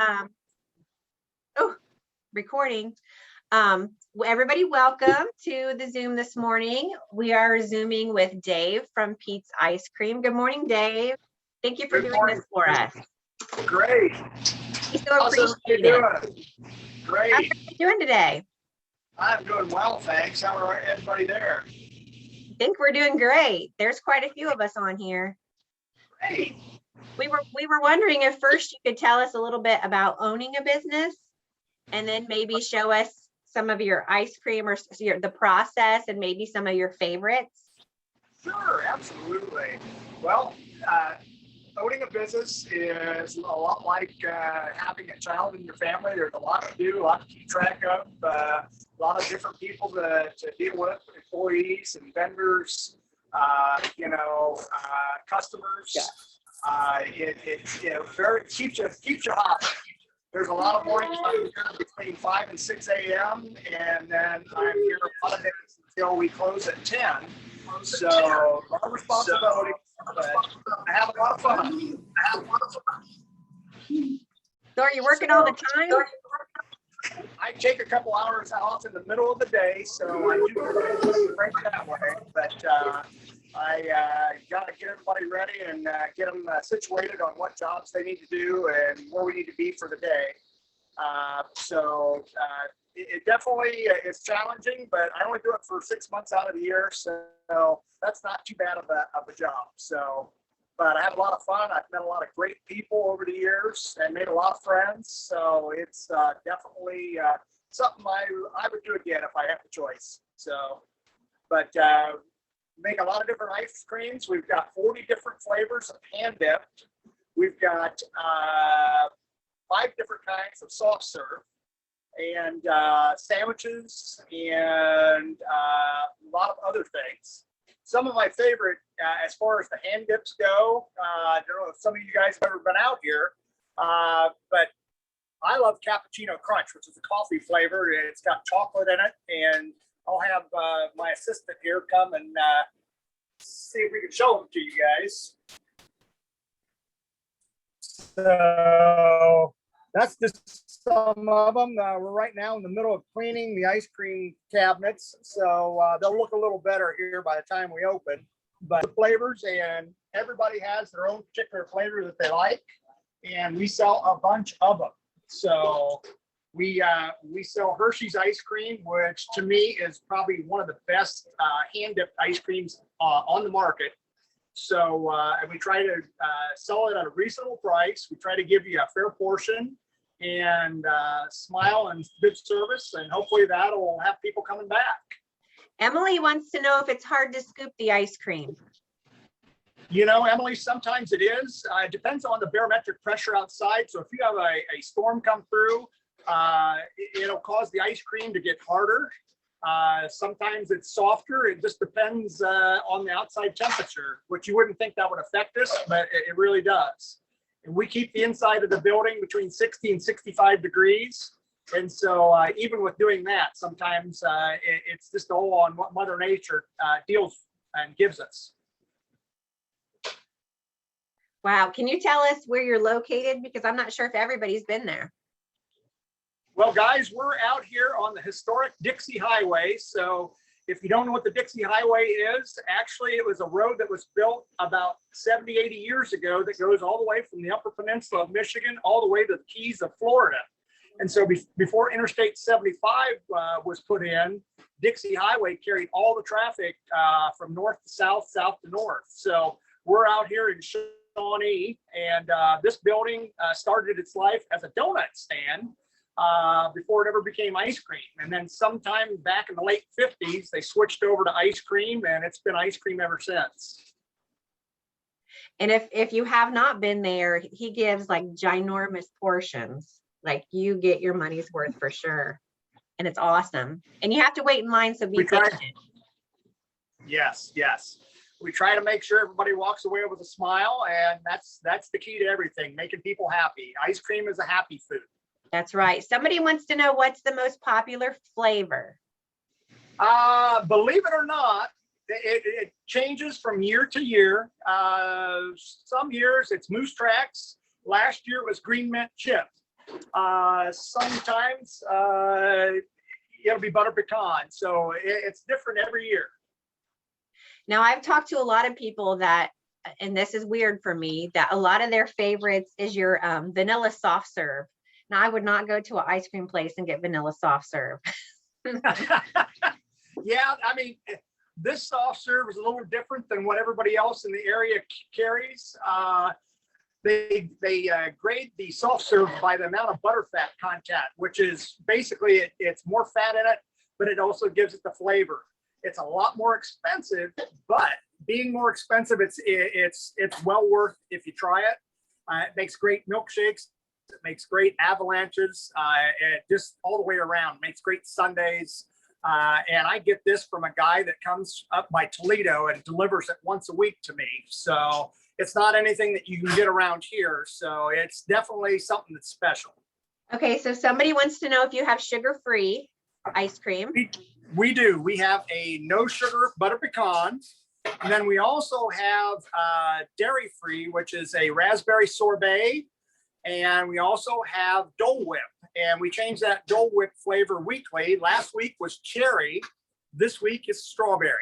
Um, oh, recording. Everybody, welcome to the Zoom this morning. We are Zooming with Dave from Pete's Ice Cream. Good morning, Dave. Thank you for doing this for us. Great. We so appreciate it. Great. How are you doing today? I'm doing well, thanks. How are everybody there? I think we're doing great. There's quite a few of us on here. Great. We were wondering if first you could tell us a little bit about owning a business, and then maybe show us some of your ice cream or the process and maybe some of your favorites. Sure, absolutely. Well, owning a business is a lot like having a child in your family. There's a lot to do, a lot to keep track of, a lot of different people to deal with, employees and vendors, customers. Yeah. It keeps you hot. There's a lot of mornings I'm here between 5 and 6 a.m. and then I'm here a lot of days until we close at 10. So a lot of responsibility, but I have a lot of fun. So are you working all the time? I take a couple hours off in the middle of the day, so I do break that way. But I got to get everybody ready and get them situated on what jobs they need to do and where we need to be for the day. It definitely is challenging, but I only do it for 6 months out of the year, so that's not too bad of a job. So, but I have a lot of fun. I've met a lot of great people over the years and made a lot of friends. So it's definitely something I would do again if I had the choice. So, but make a lot of different ice creams. We've got 40 different flavors of hand dipped. We've got 5 different kinds of soft serve and sandwiches and a lot of other things. Some of my favorite, as far as the hand dips go, I don't know if some of you guys have ever been out here, but I love Cappuccino Crunch, which is a coffee flavor. It's got chocolate in it, and I'll have my assistant here come and see if we can show them to you guys. So that's just some of them. We're right now in the middle of cleaning the ice cream cabinets, so they'll look a little better here by the time we open. But the flavors, and everybody has their own particular flavor that they like, and we sell a bunch of them. So we sell Hershey's ice cream, which to me is probably one of the best hand dipped ice creams on the market. So and we try to sell it at a reasonable price. We try to give you a fair portion and smile and good service, and hopefully that'll have people coming back. Emily wants to know if it's hard to scoop the ice cream. You know, Emily, sometimes it is. It depends on the barometric pressure outside. So if you have a storm come through, it'll cause the ice cream to get harder. Sometimes it's softer. It just depends on the outside temperature, which you wouldn't think that would affect us, but it really does. And we keep the inside of the building between 60 and 65 degrees. And so even with doing that, sometimes it's just all on what Mother Nature deals and gives us. Wow. Can you tell us where you're located? Because I'm not sure if everybody's been there. Well, guys, we're out here on the historic Dixie Highway. So if you don't know what the Dixie Highway is, actually it was a road that was built about 70, 80 years ago that goes all the way from the Upper Peninsula of Michigan all the way to the Keys of Florida. And so before Interstate 75 was put in, Dixie Highway carried all the traffic from north to south, south to north. So we're out here in Shawnee, and this building started its life as a donut stand before it ever became ice cream. And then sometime back in the late 50s, they switched over to ice cream, and it's been ice cream ever since. And if you have not been there, he gives like ginormous portions. Like you get your money's worth for sure. And it's awesome. And you have to wait in line, so be patient. Yes, yes. We try to make sure everybody walks away with a smile, and that's the key to everything, making people happy. Ice cream is a happy food. That's right. Somebody wants to know what's the most popular flavor. Believe it or not, it changes from year to year. Some years it's Moose Tracks. Last year it was Green Mint Chip. Sometimes it'll be butter pecan. So it's different every year. Now, I've talked to a lot of people that, and this is weird for me, that a lot of their favorites is your vanilla soft serve. Now, I would not go to an ice cream place and get vanilla soft serve. Yeah, I mean, this soft serve is a little different than what everybody else in the area carries. They grade the soft serve by the amount of butter fat content, which is basically it's more fat in it, but it also gives it the flavor. It's a lot more expensive, but being more expensive, it's well worth if you try it. It makes great milkshakes. It makes great avalanches. It just all the way around makes great sundaes. And I get this from a guy that comes up by Toledo and delivers it once a week to me. So it's not anything that you can get around here. So it's definitely something that's special. Okay, so somebody wants to know if you have sugar-free ice cream. We do. We have a no sugar butter pecan. And then we also have dairy-free, which is a raspberry sorbet. And we also have Dole Whip. And we change that Dole Whip flavor weekly. Last week was cherry. This week is strawberry.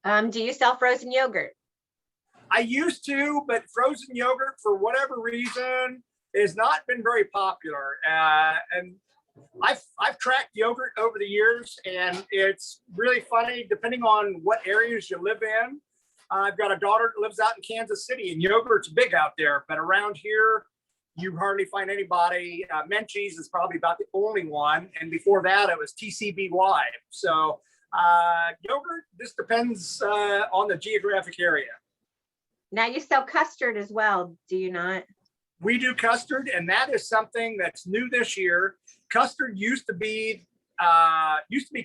Do you sell frozen yogurt? I used to, but frozen yogurt, for whatever reason, has not been very popular. And I've tracked yogurt over the years, and it's really funny, depending on what areas you live in. I've got a daughter that lives out in Kansas City, and yogurt's big out there. But around here, you hardly find anybody. Menchie's is probably about the only one. And before that, it was TCBY. So yogurt just depends on the geographic area. Now you sell custard as well, do you not? We do custard, and that is something that's new this year. Custard used to be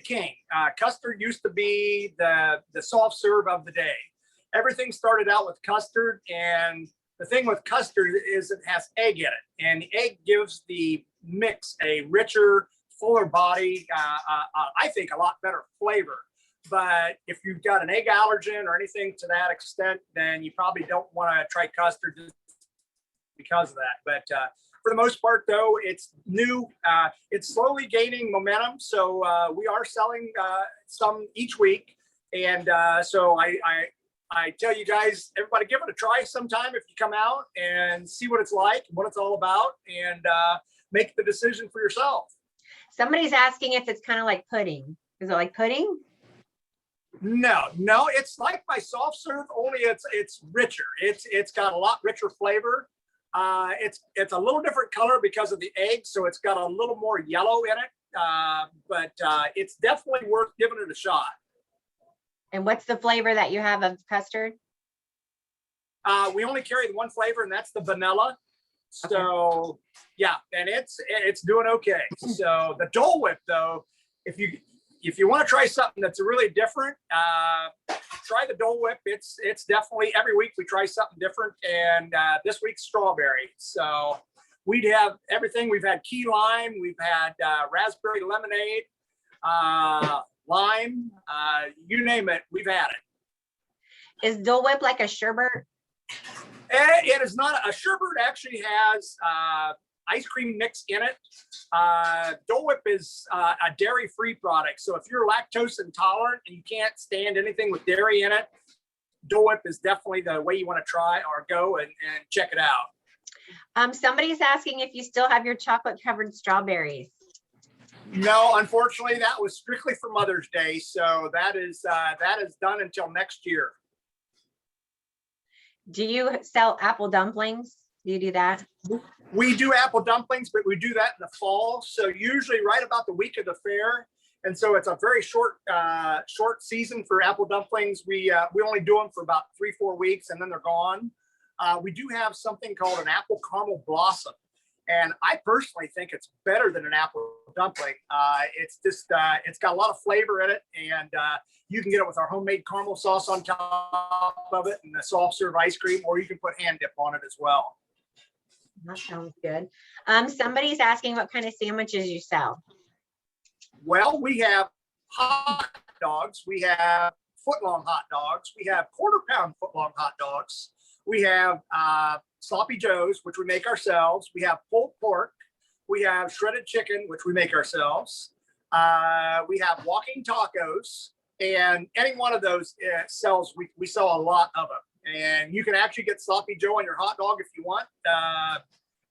king. Custard used to be the soft serve of the day. Everything started out with custard, and the thing with custard is it has egg in it, and the egg gives the mix a richer, fuller body. I think a lot better flavor. But if you've got an egg allergen or anything to that extent, then you probably don't want to try custard just because of that. But for the most part, though, it's new. It's slowly gaining momentum. So we are selling some each week. And so I tell you guys, everybody, give it a try sometime if you come out and see what it's like, what it's all about, and make the decision for yourself. Somebody's asking if it's kind of like pudding. Is it like pudding? No, it's like my soft serve, only it's richer. It's got a lot richer flavor. It's a little different color because of the egg, so it's got a little more yellow in it. But it's definitely worth giving it a shot. And what's the flavor that you have of custard? We only carry the one flavor, and that's the vanilla. So okay. Yeah, and it's doing okay. So the Dole Whip, though, if you want to try something that's really different, try the Dole Whip. It's definitely every week we try something different, and this week's strawberry. So we'd have everything. We've had key lime, we've had raspberry lemonade, lime, you name it, we've had it. Is Dole Whip like a sherbet? It is not. A sherbet actually has ice cream mix in it. Dole Whip is a dairy-free product. So if you're lactose intolerant and you can't stand anything with dairy in it, Dole Whip is definitely the way you want to try or go and check it out. Somebody's asking if you still have your chocolate-covered strawberries. No, unfortunately, that was strictly for Mother's Day. So that is done until next year. Do you sell apple dumplings? Do you do that? We do apple dumplings, but we do that in the fall. So usually right about the week of the fair. And so it's a very short season for apple dumplings. We only do them for about 3-4 weeks, and then they're gone. We do have something called an apple caramel blossom. And I personally think it's better than an apple dumpling. It's got a lot of flavor in it, and you can get it with our homemade caramel sauce on top of it and the soft serve ice cream, or you can put hand dip on it as well. That sounds good. Somebody's asking what kind of sandwiches you sell. Well, we have hot dogs. We have foot-long hot dogs. We have quarter-pound foot-long hot dogs. We have sloppy joes, which we make ourselves. We have pulled pork. We have shredded chicken, which we make ourselves. We have walking tacos, and any one of those sells. We sell a lot of them, and you can actually get sloppy joe on your hot dog if you want.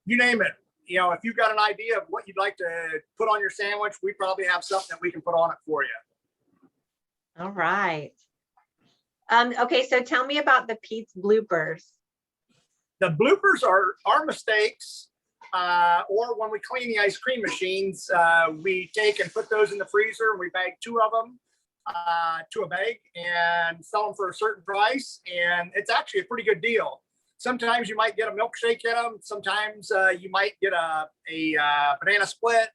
You name it. You know, if you've got an idea of what you'd like to put on your sandwich, we probably have something that we can put on it for you. All right. Okay, so tell me about the Pete's bloopers. The bloopers are our mistakes, or when we clean the ice cream machines, we take and put those in the freezer, and we bag 2 of them to a bag and sell them for a certain price. And it's actually a pretty good deal. Sometimes you might get a milkshake in them. Sometimes you might get a banana split.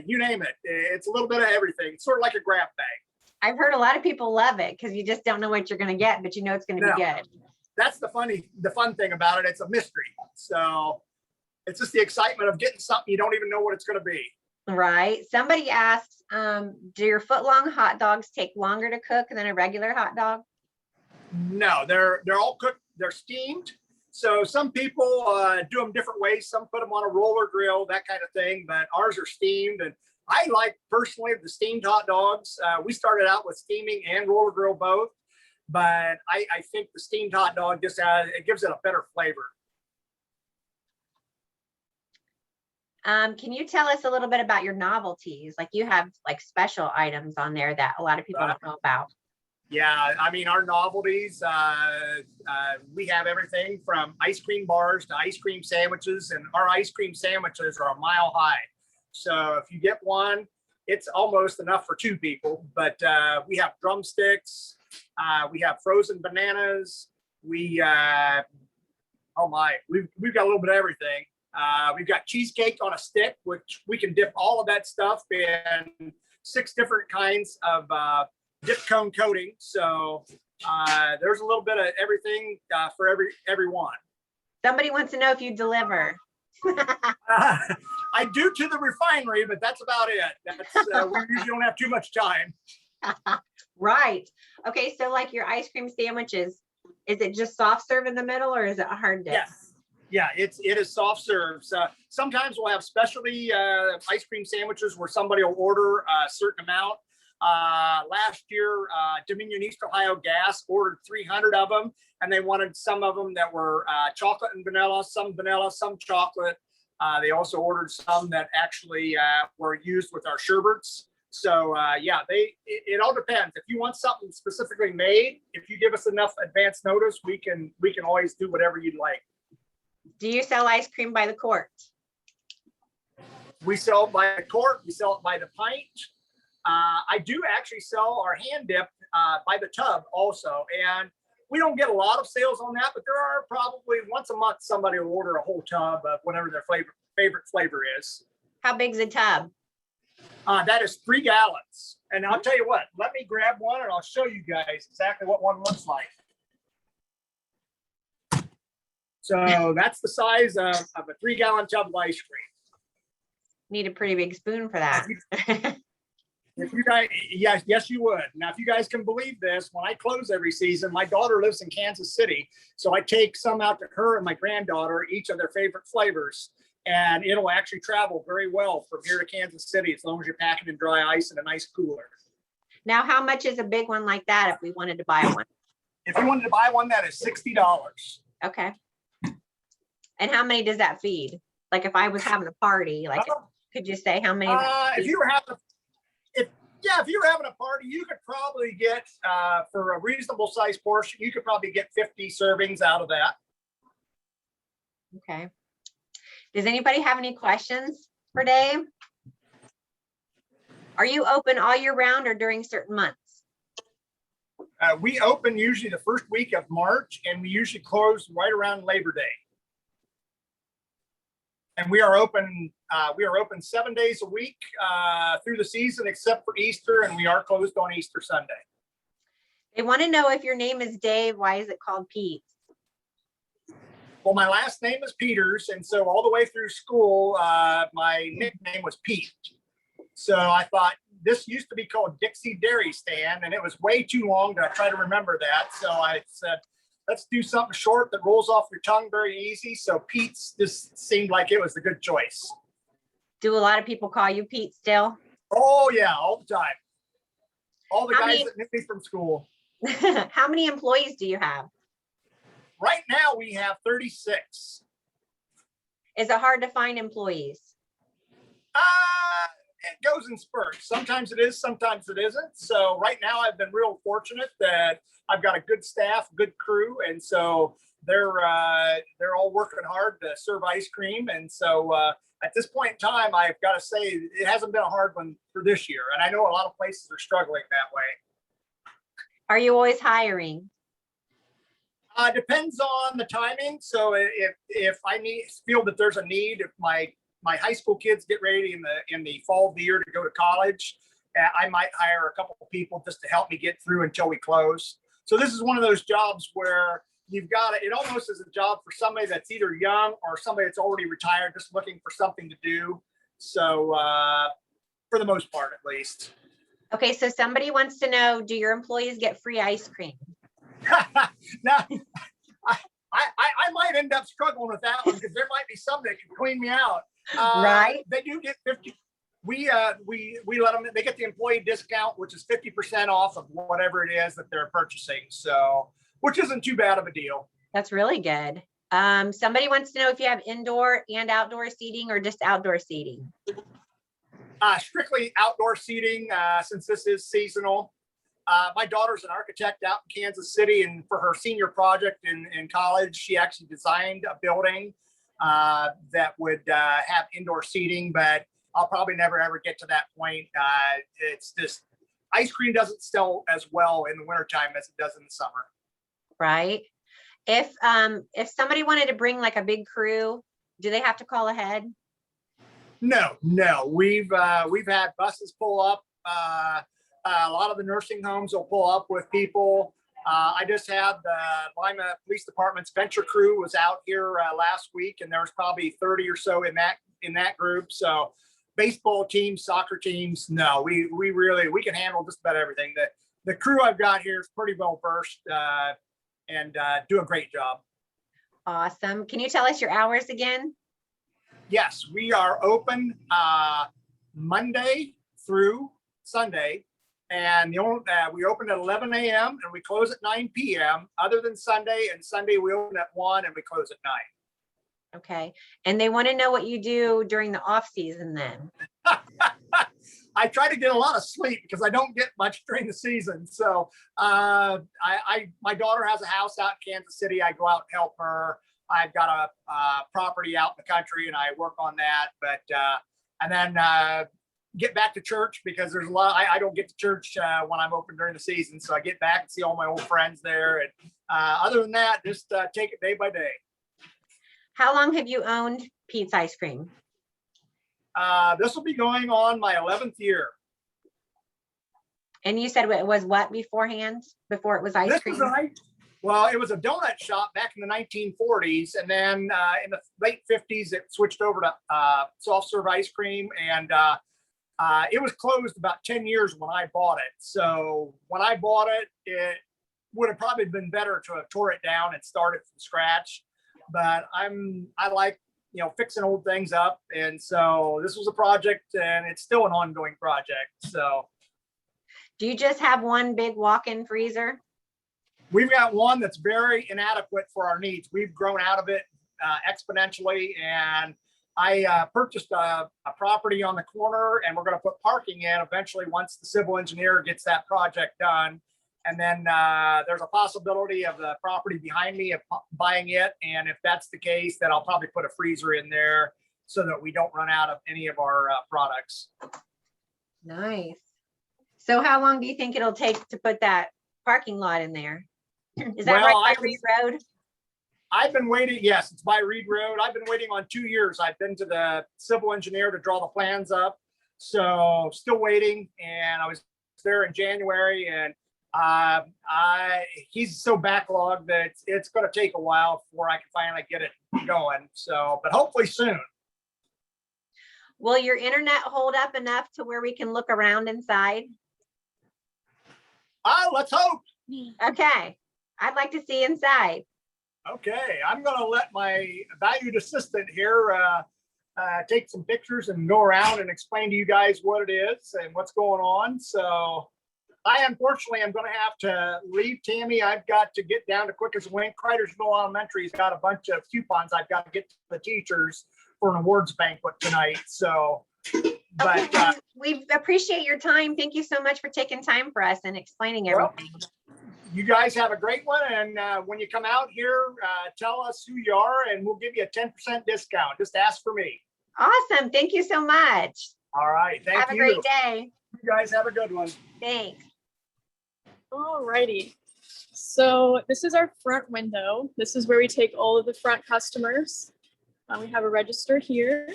You name it. It's a little bit of everything. It's sort of like a grab bag. I've heard a lot of people love it because you just don't know what you're going to get, but you know it's going to be good. That's the fun thing about it. It's a mystery. So it's just the excitement of getting something you don't even know what it's going to be. Right. Somebody asks, do your foot-long hot dogs take longer to cook than a regular hot dog? No, they're all cooked. They're steamed. So some people do them different ways. Some put them on a roller grill, that kind of thing. But ours are steamed, and I like personally the steamed hot dogs. We started out with steaming and roller grill both, but I think the steamed hot dog just gives it a better flavor. Can you tell us a little bit about your novelties? Like you have like special items on there that a lot of people don't know about. Yeah, I mean, our novelties, we have everything from ice cream bars to ice cream sandwiches, and our ice cream sandwiches are a mile high. So if you get one, it's almost enough for 2 people. But we have drumsticks, we have frozen bananas, we've got a little bit of everything. We've got cheesecake on a stick, which we can dip all of that stuff in 6 different kinds of dip cone coating. So there's a little bit of everything for everyone. Somebody wants to know if you deliver. I do to the refinery, but that's about it. That's we usually don't have too much time. Right. Okay. So like your ice cream sandwiches, is it just soft serve in the middle or is it a hard dip? Yes. Yeah, it is soft serves. Sometimes we'll have specialty ice cream sandwiches where somebody will order a certain amount. Last year, Dominion East Ohio Gas ordered 300 of them, and they wanted some of them that were chocolate and vanilla, some chocolate. They also ordered some that actually were used with our sherbets. So yeah, it all depends. If you want something specifically made, if you give us enough advance notice, we can always do whatever you'd like. Do you sell ice cream by the quart? We sell it by the quart. We sell it by the pint. I do actually sell our hand dip by the tub also. And we don't get a lot of sales on that, but there are probably once a month somebody will order a whole tub of whatever their favorite flavor is. How big's a tub? That is 3 gallons. And I'll tell you what, let me grab one and I'll show you guys exactly what one looks like. So that's the size of a 3-gallon tub of ice cream. Need a pretty big spoon for that. If you guys, yes, you would. Now, if you guys can believe this, when I close every season, my daughter lives in Kansas City. So I take some out to her and my granddaughter, each of their favorite flavors. And it'll actually travel very well from here to Kansas City, as long as you're packing in dry ice in a nice cooler. Now, how much is a big one like that if we wanted to buy one? If you wanted to buy one, that is $60. Okay. And how many does that feed? Like if I was having a party, like could you say how many? If you were having a party, you could probably get for a reasonable size portion, you could probably get 50 servings out of that. Okay. Does anybody have any questions for Dave? Are you open all year round or during certain months? We open usually the first week of March, and we usually close right around Labor Day. And we are open 7 days a week through the season, except for Easter, and we are closed on Easter Sunday. They want to know if your name is Dave, why is it called Pete? Well, my last name is Peters, and so all the way through school, my nickname was Pete. So I thought this used to be called Dixie Dairy Stand, and it was way too long to try to remember that. So I said, let's do something short that rolls off your tongue very easy. So Pete's just seemed like it was the good choice. Do a lot of people call you Pete still? Oh yeah, all the time. All the How guys many- that knew me from school. How many employees do you have? Right now we have 36. Is it hard to find employees? It goes in spurts. Sometimes it is, sometimes it isn't. So right now I've been real fortunate that I've got a good staff, good crew, and so they're all working hard to serve ice cream. And so at this point in time, I've got to say it hasn't been a hard one for this year. And I know a lot of places are struggling that way. Are you always hiring? Depends on the timing. So if I feel that there's a need, if my high school kids get ready in the fall of the year to go to college, I might hire a couple of people just to help me get through until we close. So this is one of those jobs where you've got it almost is a job for somebody that's either young or somebody that's already retired, just looking for something to do. So for the most part, at least. Okay, so somebody wants to know, do your employees get free ice cream? Now, I might end up struggling with that one because there might be some that can clean me out. Right. They do get 50. We let them. They get the employee discount, which is 50% off of whatever it is that they're purchasing. So, which isn't too bad of a deal. That's really good. Somebody wants to know if you have indoor and outdoor seating or just outdoor seating. Strictly outdoor seating, since this is seasonal. My daughter's an architect out in Kansas City, and for her senior project in college, she actually designed a building that would have indoor seating, but I'll probably never ever get to that point. It's just ice cream doesn't sell as well in the wintertime as it does in the summer. Right. If somebody wanted to bring like a big crew, do they have to call ahead? No. We've had buses pull up. A lot of the nursing homes will pull up with people. I just had the Lima Police Department's venture crew was out here last week, and there was probably 30 or so in that group. So baseball teams, soccer teams, no, we can handle just about everything. The crew I've got here is pretty well versed and do a great job. Awesome. Can you tell us your hours again? Yes, we are open Monday through Sunday. And we open at 11 a.m. and we close at 9 p.m. other than Sunday. And Sunday we open at 1 and we close at 9. Okay. And they want to know what you do during the off season then. I try to get a lot of sleep because I don't get much during the season. So my daughter has a house out in Kansas City. I go out and help her. I've got a property out in the country and I work on that. But and then get back to church because there's a lot. I don't get to church when I'm open during the season, so I get back and see all my old friends there. And other than that, just take it day by day. How long have you owned Pete's Ice Cream? This will be going on my 11th year. And you said it was what beforehand? Before it was ice cream? Well, it was a donut shop back in the 1940s, and then in the late 50s, it switched over to soft serve ice cream, and it was closed about 10 years when I bought it. So when I bought it, it would have probably been better to have tore it down and started from scratch. But I like, fixing old things up. And so this was a project and it's still an ongoing project. So. Do you just have one big walk-in freezer? We've got one that's very inadequate for our needs. We've grown out of it exponentially, and I purchased a property on the corner, and we're going to put parking in eventually once the civil engineer gets that project done. And then there's a possibility of the property behind me of buying it. And if that's the case, then I'll probably put a freezer in there so that we don't run out of any of our products. Nice. So how long do you think it'll take to put that parking lot in there? Is that right by Reed Road? I've been waiting. Yes, it's by Reed Road. I've been waiting on 2 years. I've been to the civil engineer to draw the plans up. So still waiting. And I was there in January, and he's so backlogged that it's going to take a while before I can finally get it going. So, but hopefully soon. Will your internet hold up enough to where we can look around inside? Let's hope. Okay. I'd like to see inside. Okay, I'm going to let my valued assistant here take some pictures and go around and explain to you guys what it is and what's going on. So I unfortunately am going to have to leave, Tammy. I've got to get down to quick as a wink. Cridersville Elementary's got a bunch of coupons I've got to get to the teachers for an awards banquet tonight. So, but okay, we appreciate your time. Thank you so much for taking time for us and explaining everything. Well, you guys have a great one. And when you come out here, tell us who you are and we'll give you a 10% discount. Just ask for me. Awesome. Thank you so much. All right. Thank you. Have a great day. You guys have a good one. Thanks. Alrighty. So this is our front window. This is where we take all of the front customers. We have a register here.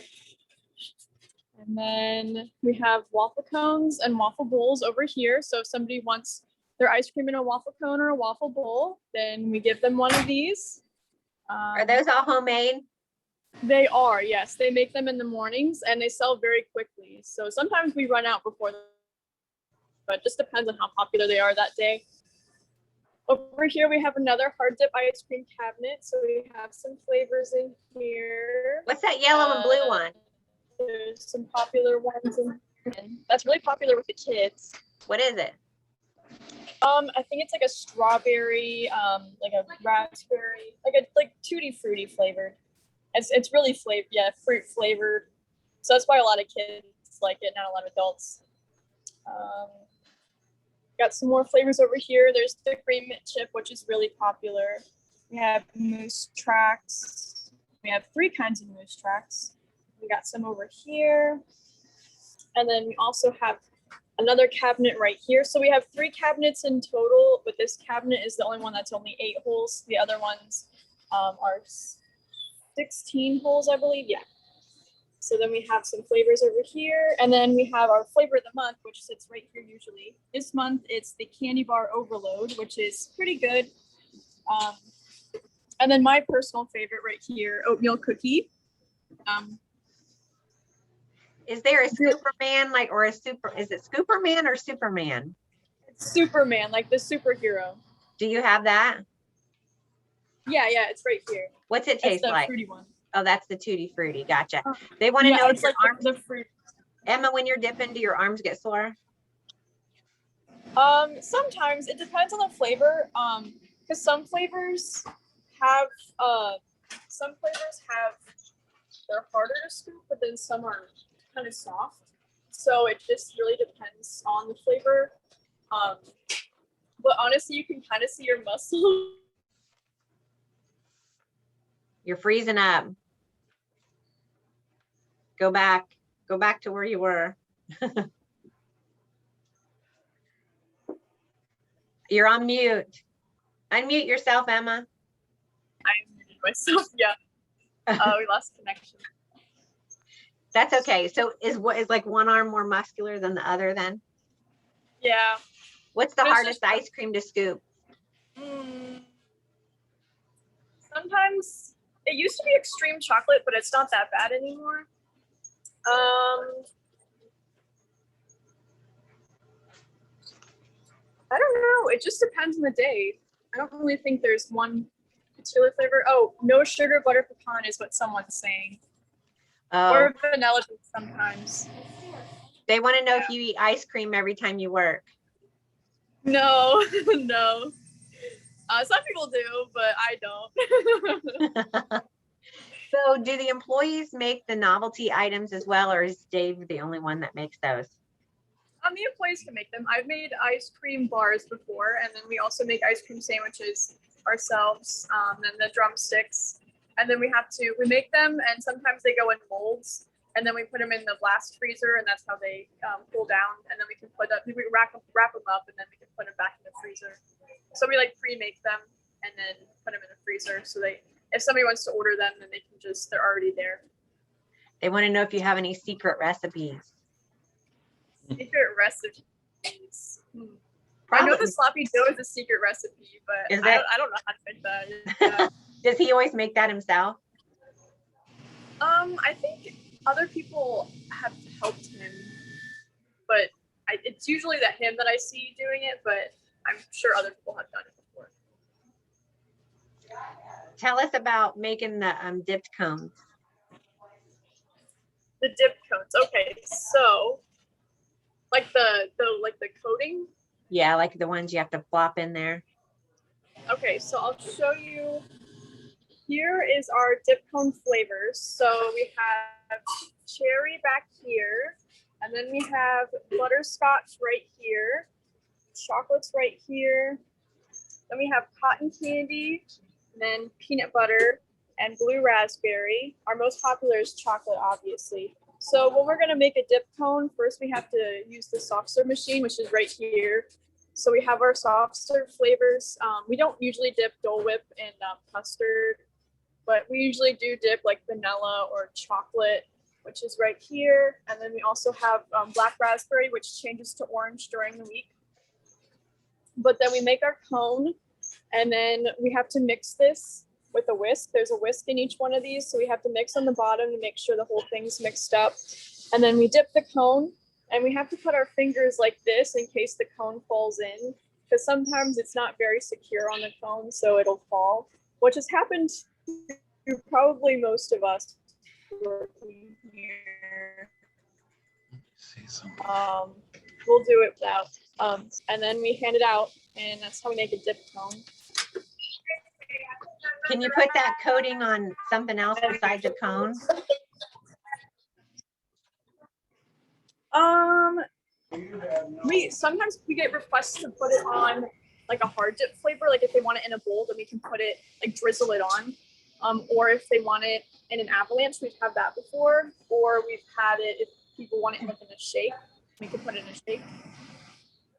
And then we have waffle cones and waffle bowls over here. So if somebody wants their ice cream in a waffle cone or a waffle bowl, then we give them one of these. Are those all homemade? They are, yes. They make them in the mornings and they sell very quickly. So sometimes we run out before, but it just depends on how popular they are that day. Over here, we have another hard dip ice cream cabinet. So we have some flavors in here. What's that yellow and blue one? There's some popular ones. That's really popular with the kids. What is it? I think it's like a strawberry, like a raspberry, like tutti frutti flavored. It's really flavored, yeah, fruit flavored. So that's why a lot of kids like it, not a lot of adults. Got some more flavors over here. There's the cream mint chip, which is really popular. We have mousse tracks. We have 3 kinds of mousse tracks. We got some over here. And then we also have another cabinet right here. So we have 3 cabinets in total, but this cabinet is the only one that's only 8 holes. The other ones are 16 holes, I believe. Yeah. So then we have some flavors over here. And then we have our flavor of the month, which sits right here usually. This month, it's the candy bar overload, which is pretty good. And then my personal favorite right here, oatmeal cookie. Is there a Superman is it Superman or Superman? It's Superman, like the superhero. Do you have that? Yeah, it's right here. What's it taste like? Fruity one. Oh, that's the tutti frutti. Gotcha. They want to know if your arms, the fruit. Emma, when you're dipping, do your arms get sore? Sometimes it depends on the flavor. Because some flavors have they're harder to scoop, but then some are kind of soft. So it just really depends on the flavor. But honestly, you can kind of see your muscle. You're freezing up. Go back to where you were. You're on mute. Unmute yourself, Emma. I muted myself. Yeah. We lost connection. That's okay. So is like one arm more muscular than the other then? Yeah. What's the hardest ice cream to scoop? Sometimes it used to be extreme chocolate, but it's not that bad anymore. I don't know. It just depends on the day. I don't really think there's one particular flavor. Oh, no sugar butter pecan is what someone's saying. Oh. Or vanilla sometimes. They want to know if you eat ice cream every time you work. No, no. Some people do, but I don't. So do the employees make the novelty items as well, or is Dave the only one that makes those? The employees can make them. I've made ice cream bars before, and then we also make ice cream sandwiches ourselves, and the drumsticks. And then we make them, and sometimes they go in molds, and then we put them in the blast freezer, and that's how they cool down. And then we can we wrap them up, and then we can put them back in the freezer. So we like pre-make them and then put them in the freezer. So if somebody wants to order them, then they're already there. They want to know if you have any secret recipes. Secret recipes. I know the sloppy dough is a secret recipe, but I don't know how to make that. Yeah. Does he always make that himself? I think other people have helped him, but it's usually him that I see doing it, but I'm sure other people have done it before. tell us about making the dipped cones. The dip cones. Okay, so like the coating. Yeah, like the ones you have to plop in there. Okay, so I'll show you. Here is our dip cone flavors. So we have cherry back here, and then we have butterscotch right here, chocolates right here. Then we have cotton candy, and then peanut butter and blue raspberry. Our most popular is chocolate, obviously. So when we're gonna make a dip cone, first we have to use the soft serve machine, which is right here. So we have our soft serve flavors. We don't usually dip Dole Whip in custard, but we usually do dip like vanilla or chocolate, which is right here. And then we also have black raspberry, which changes to orange during the week. But then we make our cone, and then we have to mix this with a whisk. There's a whisk in each one of these, so we have to mix on the bottom to make sure the whole thing's mixed up. And then we dip the cone, and we have to put our fingers like this in case the cone falls in, because sometimes it's not very secure on the cone, so it'll fall, which has happened to probably most of us working here. We'll do it without. And then we hand it out, and that's how we make a dip cone. Can you put that coating on something else besides a cone? We sometimes get requests to put it on like a hard dip flavor, like if they want it in a bowl, then we can put it, like drizzle it on. Or if they want it in an avalanche, we've had that before. Or we've had it if people want it like in a shake, we can put it in a shake.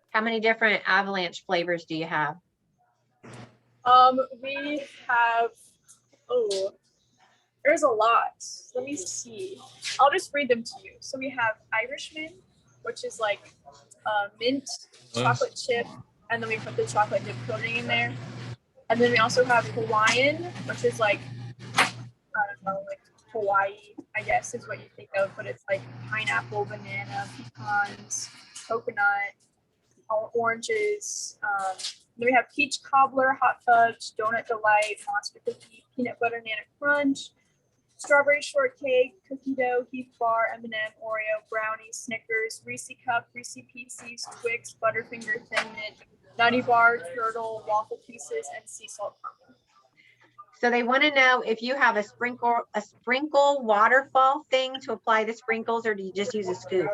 How many different avalanche flavors do you have? We have, there's a lot. Let me see. I'll just read them to you. So we have Irishman, which is like mint chocolate chip, and then we put the chocolate dip coating in there. And then we also have Hawaiian, which is like, I don't know, like Hawaii, I guess is what you think of, but it's like pineapple, banana, pecans, coconut, oranges. Then we have peach cobbler, hot fudge, donut delight, monster cookie, peanut butter nana crunch, strawberry shortcake, cookie dough, Heath bar, M&M, Oreo, brownie, Snickers, Reese cup, Reese pieces, Twix, Butterfinger, Thin Mint, Nutty bar, turtle, waffle pieces, and sea salt caramel. So they want to know if you have a sprinkle waterfall thing to apply the sprinkles, or do you just use a scoop?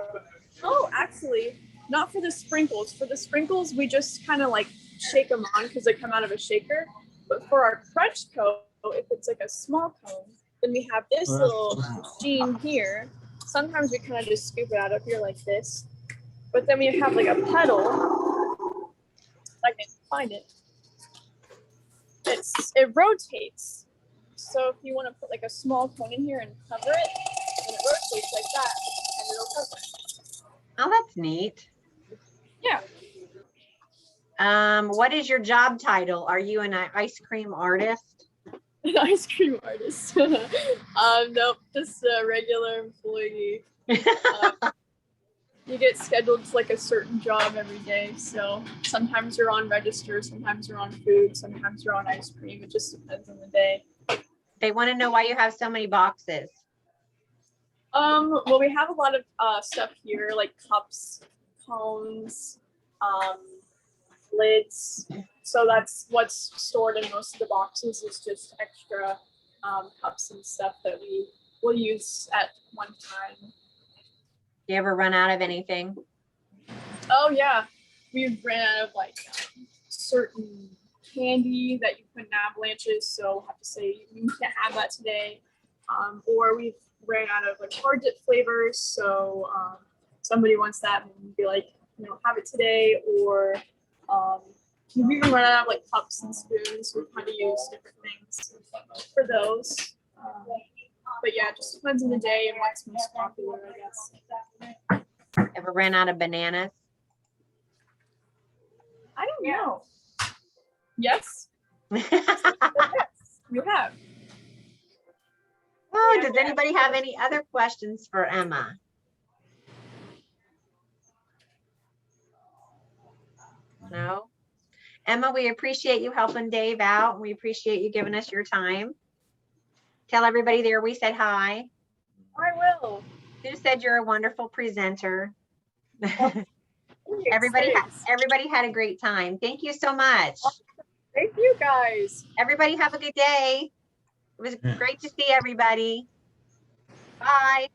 Oh, actually, not for the sprinkles. For the sprinkles, we just kind of like shake them on because they come out of a shaker. But for our crunch cone, if it's like a small cone, then we have this little machine here. Sometimes we kind of just scoop it out of here like this. But then we have like a pedal. I can find it. It rotates. So if you want to put like a small cone in here and cover it, and it rotates like that, and it'll cover it. Oh, that's neat. Yeah. What is your job title? Are you an ice cream artist? An ice cream artist. Nope, just a regular employee. You get scheduled to like a certain job every day. So sometimes you're on register, sometimes you're on food, sometimes you're on ice cream. It just depends on the day. They want to know why you have so many boxes. Well, we have a lot of stuff here, like cups, cones, lids. So that's what's stored in most of the boxes is just extra cups and stuff that we will use at one time. You ever run out of anything? Oh yeah, we've ran out of like certain candy that you put in avalanches, so we'll have to say you can't have that today. Or we've ran out of like hard dip flavors, so somebody wants that and we'd be like, have it today. Or we've even run out of like cups and spoons. We've had to use different things for those. But yeah, it just depends on the day and what's most popular, I guess. Ever ran out of bananas? I don't know. Yes. Yes, you have. Oh, does anybody have any other questions for Emma? No? Emma, we appreciate you helping Dave out. We appreciate you giving us your time. Tell everybody there we said hi. I will. Sue said you're a wonderful presenter. Thanks, Everybody thanks. had a great time. Thank you so much. Thank you guys. Everybody have a good day. It was great to see everybody. Bye.